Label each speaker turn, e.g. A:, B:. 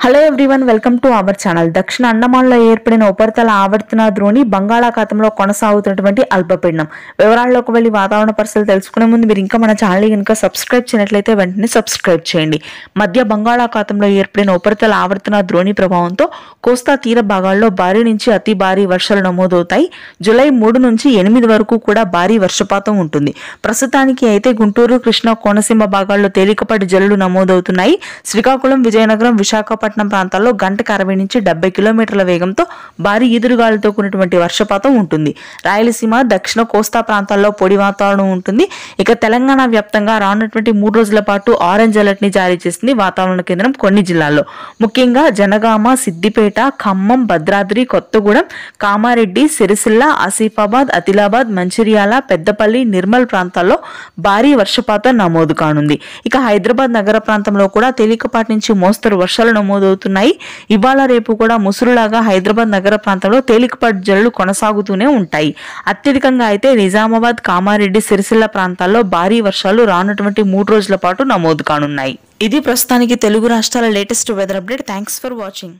A: Hello everyone, welcome to our channel. దక్షిణ అండమాన్లో ఏర్పడిన ఉపరితల ఆవర్తన ద్రోణి బంగాళాఖాతంలో కొనసాగుతున్నటువంటి అల్పపీడనం. వివరాల్లోకి వెళ్లి వాతావరణ పరిస్థితులు తెలుసుకునే ముందు మీరు ఇంకా మన ఛానల్ కనుక సబ్స్క్రైబ్ చేయనట్లయితే వెంటనే సబ్స్క్రైబ్ చేయండి. మధ్య బంగాళాఖాతంలో ఏర్పడిన ఉపరితల ఆవర్తన ద్రోణి ప్రభావంతో కోస్తా తీర భాగాల్లో భారీ నుంచి అతి భారీ వర్షాలు నమోదవుతాయి. జూలై 3 నుంచి 8 వరకు కూడా భారీ వర్షపాతం ఉంటుంది. ప్రస్తుతానికి అయితే గుంటూరు, కృష్ణా, కోనసీమ భాగాల్లో తేలికపాటి జల్లులు నమోదవుతున్నాయి. శ్రీకాకుళం, విజయనగరం, విశాఖపట్నం ప్రాంతాల్లో గంటకు 60 నుంచి 70 కిలోమీటర్ల వేగంతో భారీ ఈదురుగాలులతో కూడినటువంటి వర్షపాతం ఉంటుంది. రాయలసీమ, దక్షిణ కోస్తా ప్రాంతాల్లో పొడి వాతావరణం ఉంటుంది. ఇక తెలంగాణ వ్యాప్తంగా రానున్నటువంటి 3 రోజుల పాటు ఆరెంజ్ అలర్ట్ ని జారీ చేసింది వాతావరణ కేంద్రం కొన్ని జిల్లాల్లో. ముఖ్యంగా జనగామ, సిద్దిపేట, ఖమ్మం, భద్రాద్రి, కొత్తగూడెం, కామారెడ్డి, సిరిసిల్ల, ఆసిఫాబాద్, ఆదిలాబాద్, మంచిర్యాల, పెద్దపల్లి, నిర్మల్ ప్రాంతాల్లో భారీ వర్షపాతం నమోదు కానుంది. ఇక హైదరాబాద్ నగర ప్రాంతంలో కూడా తేలికపాటి నుంచి మోస్తరు వర్షాలు నమోదవుతున్నాయి. ఇవాళ రేపు కూడా ముసురులాగా హైదరాబాద్ నగర ప్రాంతంలో తేలికపాటి జల్లులు కొనసాగుతూనే ఉంటాయి. అత్యధికంగా అయితే నిజామాబాద్, కామారెడ్డి, సిరిసిల్ల ప్రాంతాల్లో భారీ వర్షాలు రానున్నటువంటి 3 రోజుల పాటు నమోదు కానున్నాయి. ఇది ప్రస్తుతానికి తెలుగు రాష్ట్రాల latest weather update. Thanks for watching.